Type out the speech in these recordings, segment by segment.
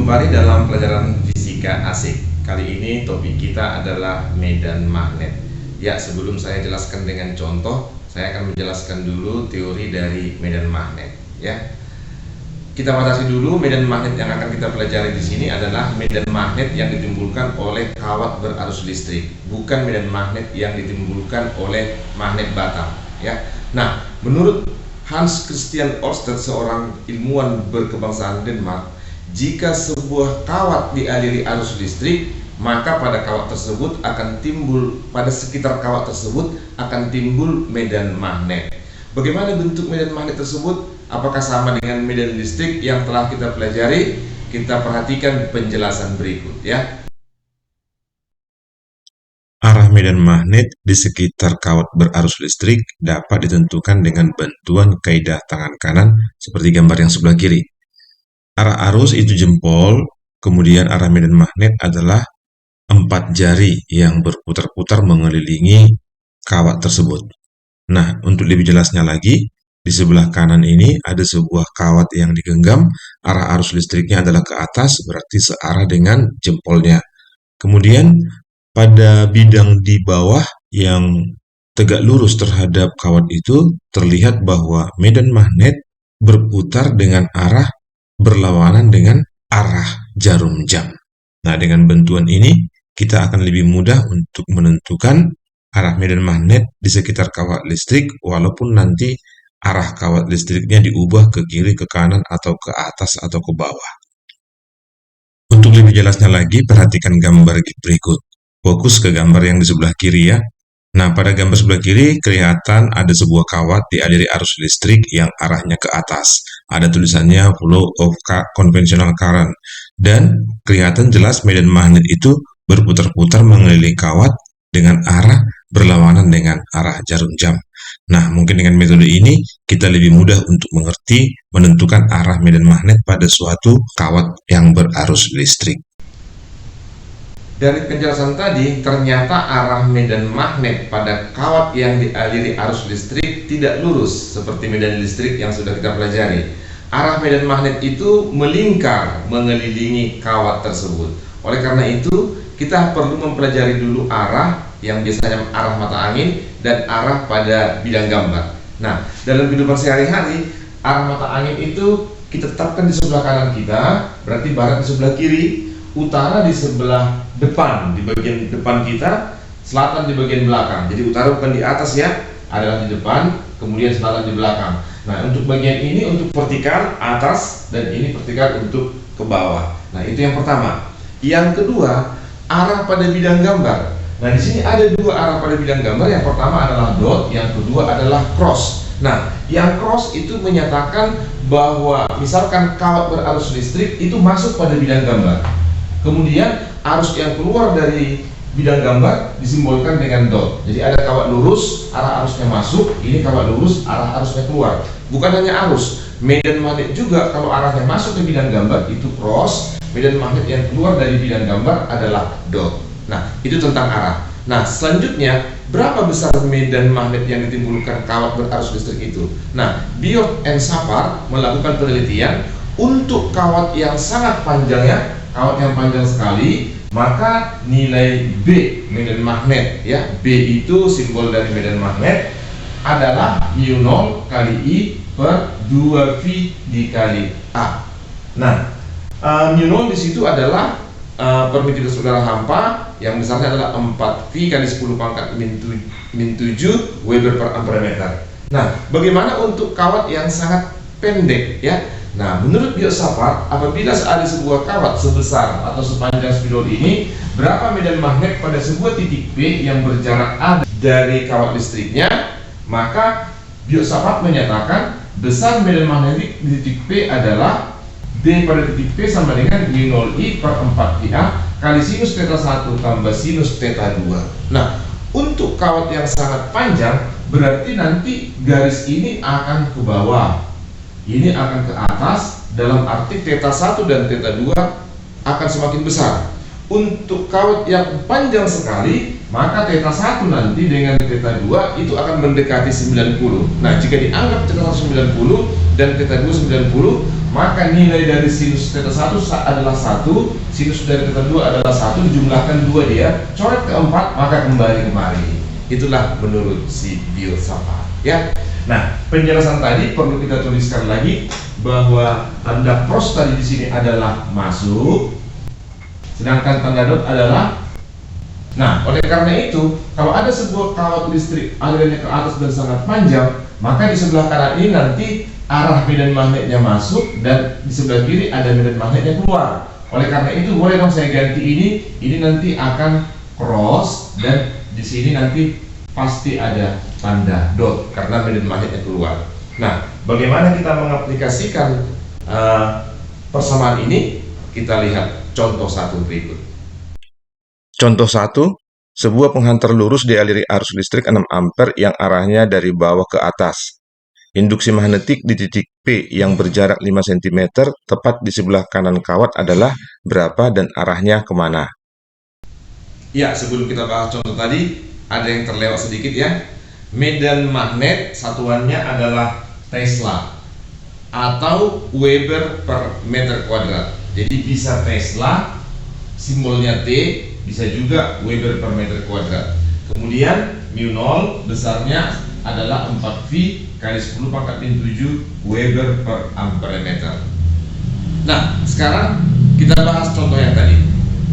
kembali dalam pelajaran fisika asik. Kali ini topik kita adalah medan magnet. Ya, sebelum saya jelaskan dengan contoh, saya akan menjelaskan dulu teori dari medan magnet. Ya, kita batasi dulu medan magnet yang akan kita pelajari di sini adalah medan magnet yang ditimbulkan oleh kawat berarus listrik, bukan medan magnet yang ditimbulkan oleh magnet batang. Ya, nah, menurut Hans Christian Ørsted, seorang ilmuwan berkebangsaan Denmark, jika sebuah kawat dialiri arus listrik, maka pada kawat tersebut akan timbul, pada sekitar kawat tersebut akan timbul medan magnet. Bagaimana bentuk medan magnet tersebut? Apakah sama dengan medan listrik yang telah kita pelajari? Kita perhatikan penjelasan berikut ya. Arah medan magnet di sekitar kawat berarus listrik dapat ditentukan dengan bantuan kaidah tangan kanan seperti gambar yang sebelah kiri. Arah arus itu jempol, kemudian arah medan magnet adalah 4 jari yang berputar-putar mengelilingi kawat tersebut. Nah, untuk lebih jelasnya lagi, di sebelah kanan ini ada sebuah kawat yang digenggam, arah arus listriknya adalah ke atas, berarti searah dengan jempolnya. Kemudian, pada bidang di bawah yang tegak lurus terhadap kawat itu, terlihat bahwa medan magnet berputar dengan arah berlawanan dengan arah jarum jam. Nah, dengan bantuan ini, kita akan lebih mudah untuk menentukan arah medan magnet di sekitar kawat listrik, walaupun nanti arah kawat listriknya diubah ke kiri, ke kanan, atau ke atas, atau ke bawah. Untuk lebih jelasnya lagi, perhatikan gambar berikut. Fokus ke gambar yang di sebelah kiri ya. Nah, pada gambar sebelah kiri kelihatan ada sebuah kawat dialiri arus listrik yang arahnya ke atas. Ada tulisannya flow of conventional current. Dan kelihatan jelas medan magnet itu berputar-putar mengelilingi kawat dengan arah berlawanan dengan arah jarum jam. Nah, mungkin dengan metode ini kita lebih mudah untuk mengerti menentukan arah medan magnet pada suatu kawat yang berarus listrik. Dari penjelasan tadi, ternyata arah medan magnet pada kawat yang dialiri arus listrik tidak lurus seperti medan listrik yang sudah kita pelajari. Arah medan magnet itu melingkar mengelilingi kawat tersebut. Oleh karena itu, kita perlu mempelajari dulu arah yang biasanya arah mata angin dan arah pada bidang gambar. Nah, dalam kehidupan sehari-hari, arah mata angin itu kita tetapkan di sebelah kanan kita, berarti barat di sebelah kiri, utara di sebelah depan, di bagian depan kita, selatan di bagian belakang. Jadi utara bukan di atas ya, adalah di depan, kemudian selatan di belakang. Nah, untuk bagian ini untuk vertikal atas, dan ini vertikal untuk ke bawah. Nah, itu yang pertama. Yang kedua, arah pada bidang gambar. Nah, di sini ada dua arah pada bidang gambar. Yang pertama adalah dot, yang kedua adalah cross. Nah, yang cross itu menyatakan bahwa misalkan kawat berarus listrik itu masuk pada bidang gambar. Kemudian arus yang keluar dari bidang gambar disimbolkan dengan dot. Jadi ada kawat lurus, arah arusnya masuk, ini kawat lurus, arah arusnya keluar. Bukan hanya arus, medan magnet juga kalau arahnya masuk ke bidang gambar itu cross, medan magnet yang keluar dari bidang gambar adalah dot. Nah, itu tentang arah. Nah, selanjutnya, berapa besar medan magnet yang ditimbulkan kawat berarus listrik itu? Nah, Biot and Shepard melakukan penelitian untuk kawat yang sangat panjang ya, kawat yang panjang sekali, maka nilai B medan magnet ya, B itu simbol dari medan magnet adalah mu0 kali I per 2V dikali A. Nah, mu0 di situ adalah permitivitas udara hampa yang besarnya adalah 4V kali 10 pangkat min 7 Weber per ampere meter. Nah, bagaimana untuk kawat yang sangat pendek ya? Nah, menurut Biot Shepard, apabila ada sebuah kawat sebesar atau sepanjang spidol ini, berapa medan magnet pada sebuah titik P yang berjarak A dari kawat listriknya, maka Biot Shepard menyatakan besar medan magnetik di titik P adalah D pada titik P sama dengan mu0I per 4VA kali sinus θ 1 tambah sinus θ 2. Nah, untuk kawat yang sangat panjang, berarti nanti garis ini akan ke bawah, ini akan ke atas, dalam arti θ 1 dan θ 2 akan semakin besar. Untuk kawat yang panjang sekali, maka θ 1 nanti dengan θ 2 itu akan mendekati 90. Nah, jika dianggap θ 1 90 dan θ 2 90, maka nilai dari sinus θ1 adalah 1, sinus dari θ2 adalah 1, dijumlahkan 2 dia, coret ke 4, maka kembali kemari. Itulah menurut si filsafat, ya. Nah, penjelasan tadi perlu kita tuliskan lagi bahwa tanda pros tadi di sini adalah masuk, sedangkan tanda dot adalah. Nah, oleh karena itu, kalau ada sebuah kawat listrik alirannya ke atas dan sangat panjang, maka di sebelah kanan ini nanti arah medan magnetnya masuk dan di sebelah kiri ada medan magnetnya keluar. Oleh karena itu, boleh dong saya ganti ini nanti akan cross dan di sini nanti pasti ada tanda dot karena medan magnetnya keluar. Nah, bagaimana kita mengaplikasikan persamaan ini? Kita lihat contoh satu berikut. Contoh 1, sebuah penghantar lurus dialiri arus listrik 6 ampere yang arahnya dari bawah ke atas. Induksi magnetik di titik P yang berjarak 5 cm tepat di sebelah kanan kawat adalah berapa dan arahnya kemana? Ya, sebelum kita bahas contoh tadi, ada yang terlewat sedikit ya. Medan magnet satuannya adalah Tesla atau Weber per meter kuadrat. Jadi bisa Tesla, simbolnya T, bisa juga Weber per meter kuadrat. Kemudian mu0 besarnya adalah 4V kali 10 pangkat min 7 Weber per ampere meter. Nah, sekarang kita bahas contoh yang tadi.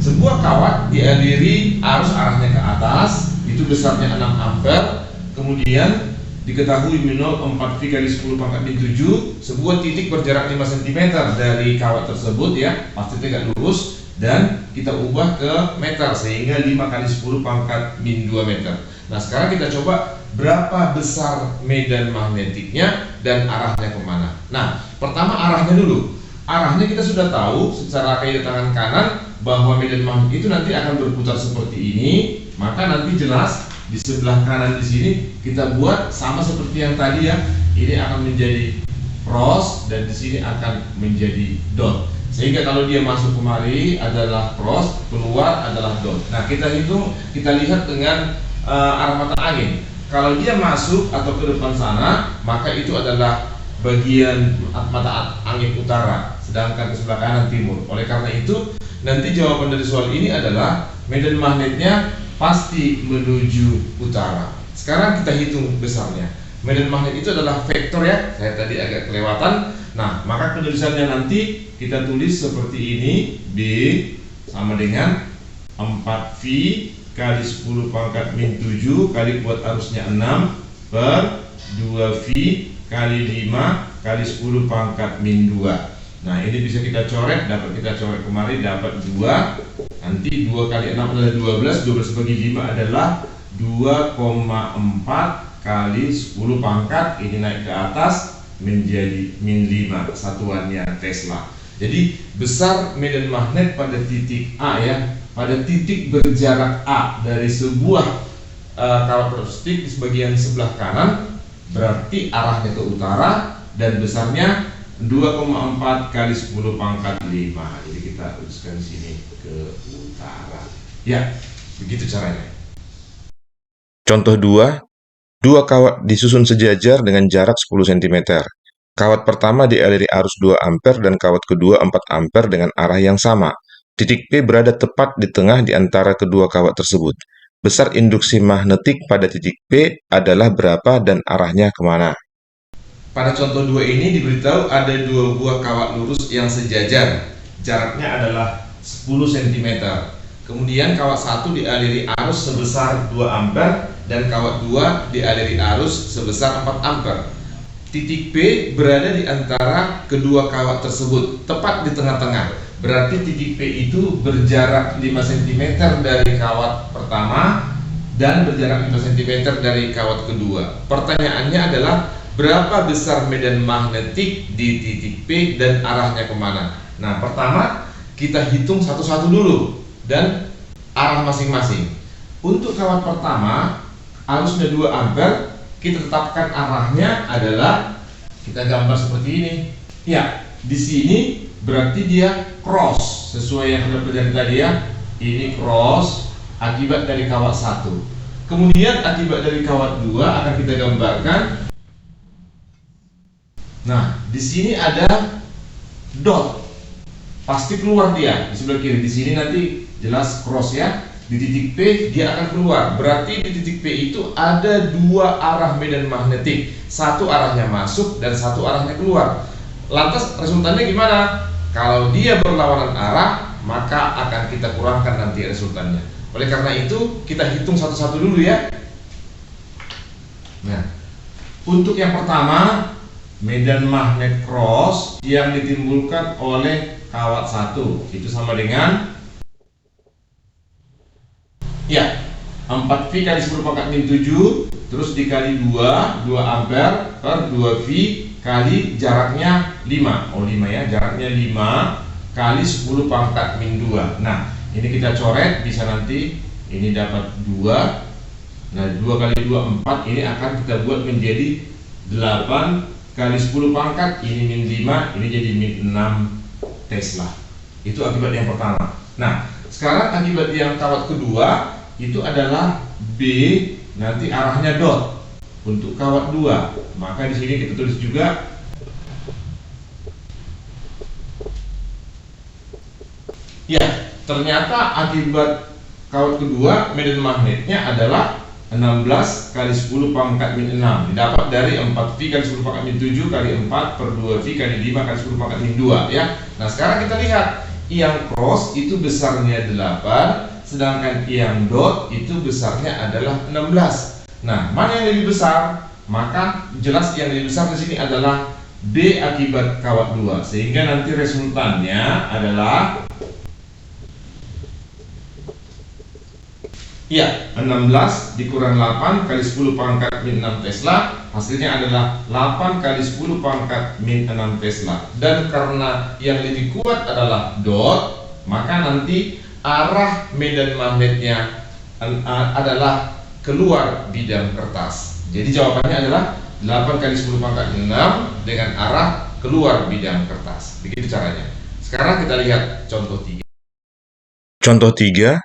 Sebuah kawat dialiri arus arahnya ke atas, itu besarnya 6 ampere. Kemudian diketahui mu0 4V kali 10 pangkat min 7, sebuah titik berjarak 5 cm dari kawat tersebut ya, pasti tegak lurus, dan kita ubah ke meter sehingga 5 kali 10 pangkat min 2 meter. Nah, sekarang kita coba berapa besar medan magnetiknya dan arahnya kemana. Nah, pertama arahnya dulu. Arahnya kita sudah tahu secara kaidah tangan kanan bahwa medan magnet itu nanti akan berputar seperti ini. Maka nanti jelas di sebelah kanan di sini kita buat sama seperti yang tadi ya. Ini akan menjadi cross dan di sini akan menjadi dot. Sehingga kalau dia masuk kemari adalah cross, keluar adalah dot. Nah, kita lihat dengan arah mata angin. Kalau dia masuk atau ke depan sana, maka itu adalah bagian mata angin utara, sedangkan ke sebelah kanan timur. Oleh karena itu, nanti jawaban dari soal ini adalah medan magnetnya pasti menuju utara. Sekarang kita hitung besarnya. Medan magnet itu adalah vektor ya, saya tadi agak kelewatan. Nah, maka penulisannya nanti kita tulis seperti ini, B sama dengan 4V kali 10 pangkat min 7 kali kuat arusnya 6 per 2V kali 5 kali 10 pangkat min 2. Nah, ini bisa kita coret, kita coret kemari dapat 2. Nanti 2 kali 6 adalah 12 bagi 5 adalah 2,4 kali 10 pangkat, ini naik ke atas menjadi min 5, satuannya Tesla. Jadi besar medan magnet pada titik A ya, pada titik berjarak A dari sebuah kawat listrik di bagian sebelah kanan, berarti arahnya ke utara dan besarnya 2,4 kali 10 pangkat 5. Jadi kita tuliskan di sini ke utara. Ya, begitu caranya. Contoh 2, dua kawat disusun sejajar dengan jarak 10 cm. Kawat pertama dialiri arus 2 ampere dan kawat kedua 4 ampere dengan arah yang sama. Titik P berada tepat di tengah di antara kedua kawat tersebut. Besar induksi magnetik pada titik P adalah berapa dan arahnya kemana? Pada contoh 2 ini diberitahu ada dua buah kawat lurus yang sejajar. Jaraknya adalah 10 cm. Kemudian kawat 1 dialiri arus sebesar 2 ampere dan kawat 2 dialiri arus sebesar 4 ampere. Titik P berada di antara kedua kawat tersebut, tepat di tengah-tengah. Berarti titik P itu berjarak 5 cm dari kawat pertama dan berjarak 5 cm dari kawat kedua. Pertanyaannya adalah berapa besar medan magnetik di titik P dan arahnya kemana? Nah, pertama kita hitung satu-satu dulu dan arah masing-masing. Untuk kawat pertama, arusnya 2 ampere, kita tetapkan arahnya adalah, kita gambar seperti ini. Ya, di sini berarti dia cross sesuai yang sudah pelajari tadi ya. Ini cross akibat dari kawat 1. Kemudian akibat dari kawat 2 akan kita gambarkan. Nah, di sini ada dot, pasti keluar dia di sebelah kiri. Di sini nanti jelas cross ya. Di titik P dia akan keluar. Berarti di titik P itu ada dua arah medan magnetik. Satu arahnya masuk dan satu arahnya keluar. Lantas resultannya gimana? Kalau dia berlawanan arah, maka akan kita kurangkan nanti resultannya. Oleh karena itu, kita hitung satu-satu dulu ya. Nah, untuk yang pertama, medan magnet cross yang ditimbulkan oleh kawat 1 itu sama dengan 4V kali 10 pangkat min 7 terus dikali 2 ampere per 2V kali jaraknya 5. 5 ya, jaraknya 5 kali 10 pangkat min 2. Nah, ini kita coret, bisa nanti ini dapat 2. Nah, 2 kali 2 4, ini akan kita buat menjadi 8 kali 10 pangkat, ini min 5, ini jadi min 6 Tesla. Itu akibat yang pertama. Nah, sekarang akibat yang kawat kedua itu adalah B, nanti arahnya dot untuk kawat 2. Maka di sini kita tulis juga ya, ternyata akibat kawat kedua medan magnetnya adalah 16 kali 10 pangkat min 6 didapat dari 4V kali 10 pangkat min 7 kali 4 per 2V kali 5 kali 10 pangkat min 2 ya. Nah, sekarang kita lihat yang cross itu besarnya 8, sedangkan yang dot itu besarnya adalah 16. Nah, mana yang lebih besar? Maka jelas yang lebih besar di sini adalah B akibat kawat 2, sehingga nanti resultannya adalah 16 dikurang 8 kali 10 pangkat min 6 Tesla, hasilnya adalah 8 kali 10 pangkat min 6 Tesla. Dan karena yang lebih kuat adalah dot, maka nanti arah medan magnetnya adalah keluar bidang kertas. Jadi jawabannya adalah 8 kali 10 pangkat min 6 dengan arah keluar bidang kertas. Begitu caranya. Sekarang kita lihat contoh 3. Contoh 3,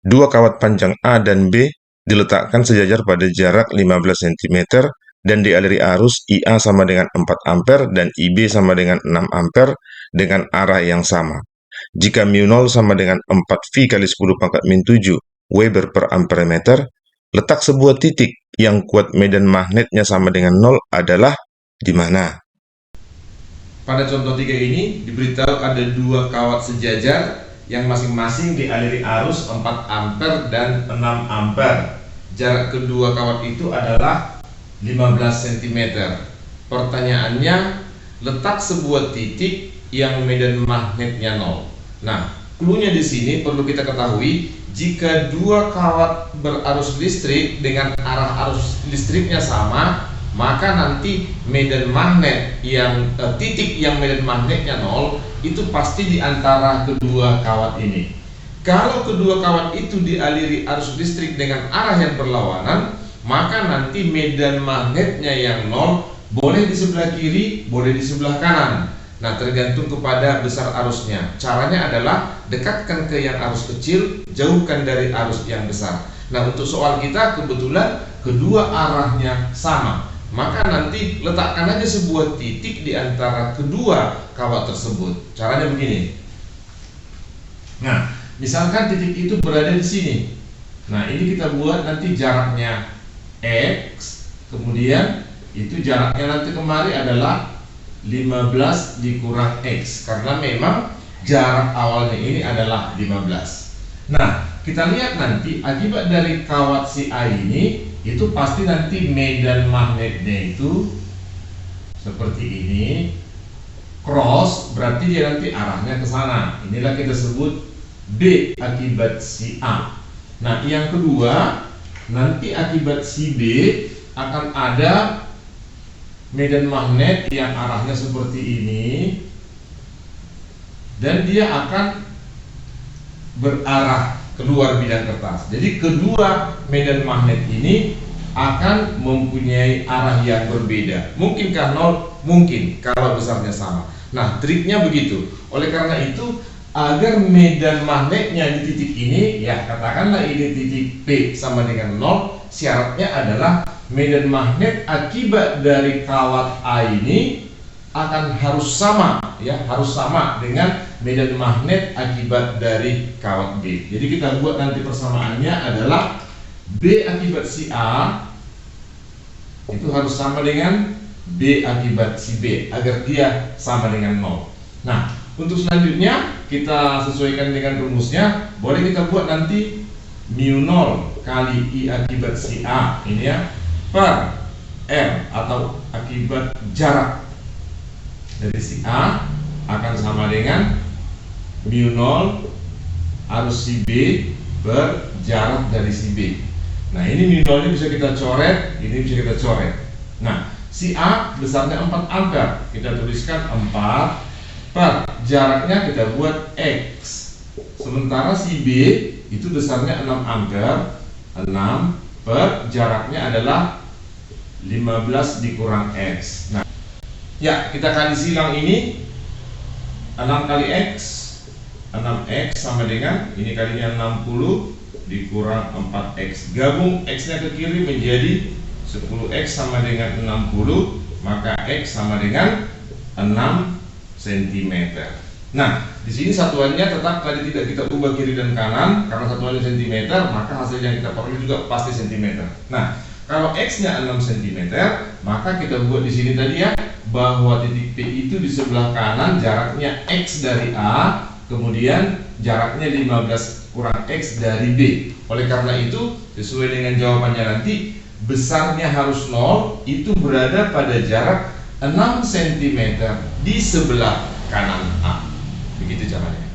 dua kawat panjang A dan B diletakkan sejajar pada jarak 15 cm dan dialiri arus IA sama dengan 4 ampere dan IB sama dengan 6 ampere dengan arah yang sama. Jika μ0 sama dengan 4V kali 10 pangkat min 7 Weber per ampere meter, letak sebuah titik yang kuat medan magnetnya sama dengan 0 adalah di mana? Pada contoh 3 ini diberitahu ada dua kawat sejajar yang masing-masing dialiri arus 4 ampere dan 6 ampere. Jarak kedua kawat itu adalah 15 cm. Pertanyaannya, letak sebuah titik yang medan magnetnya 0. Nah, cluenya di sini perlu kita ketahui, jika dua kawat berarus listrik dengan arah arus listriknya sama, maka nanti medan magnet yang titik yang medan magnetnya 0 itu pasti di antara kedua kawat ini. Kalau kedua kawat itu dialiri arus listrik dengan arah yang berlawanan, maka nanti medan magnetnya yang 0 boleh di sebelah kiri, boleh di sebelah kanan. Nah, tergantung kepada besar arusnya. Caranya adalah dekatkan ke yang arus kecil, jauhkan dari arus yang besar. Nah, untuk soal kita kebetulan kedua arahnya sama. Maka nanti letakkan aja sebuah titik di antara kedua kawat tersebut. Caranya begini. Nah, misalkan titik itu berada di sini. Nah, ini kita buat nanti jaraknya X, kemudian itu jaraknya nanti kemari adalah 15 dikurang X, karena memang jarak awalnya ini adalah 15. Nah, kita lihat nanti akibat dari kawat si A ini, itu pasti nanti medan magnetnya itu seperti ini, cross, berarti dia nanti arahnya ke sana. Inilah kita sebut B akibat si A. Nah, yang kedua, nanti akibat si B akan ada medan magnet yang arahnya seperti ini, dan dia akan berarah keluar bidang kertas. Jadi kedua medan magnet ini akan mempunyai arah yang berbeda. Mungkinkah 0? Mungkin, kalau besarnya sama. Nah, triknya begitu. Oleh karena itu, agar medan magnetnya di titik ini, ya katakanlah ini titik P sama dengan 0, syaratnya adalah medan magnet akibat dari kawat A ini akan harus sama, ya, harus sama dengan medan magnet akibat dari kawat B. Jadi kita buat nanti persamaannya adalah B akibat si A itu harus sama dengan B akibat si B agar dia sama dengan 0. Nah, untuk selanjutnya kita sesuaikan dengan rumusnya. Boleh kita buat nanti mu 0 kali I akibat si A ini ya, per R atau akibat jarak dari si A akan sama dengan mu 0 arus si B per jarak dari si B. Nah, ini mu 0 nya bisa kita coret, ini bisa kita coret. Nah, si A besarnya 4 ampere, kita tuliskan 4 per jaraknya kita buat X. Sementara si B itu besarnya 6 ampere, 6 per jaraknya adalah 15 dikurang X. Nah, ya, kita kali silang ini 6 kali X, 6X sama dengan ini kalinya 60 dikurang 4X. Gabung X-nya ke kiri menjadi 10X sama dengan 60, maka X sama dengan 6 cm. Nah, di sini satuannya tetap tadi tidak kita ubah kiri dan kanan karena satuannya cm, maka hasil yang kita peroleh juga pasti cm. Nah, kalau X-nya 6 cm, maka kita buat di sini tadi ya, bahwa titik P itu di sebelah kanan jaraknya X dari A, kemudian jaraknya 15 kurang X dari B. Oleh karena itu, sesuai dengan jawabannya nanti, besarnya harus 0, itu berada pada jarak 6 cm di sebelah kanan A. Begitu caranya.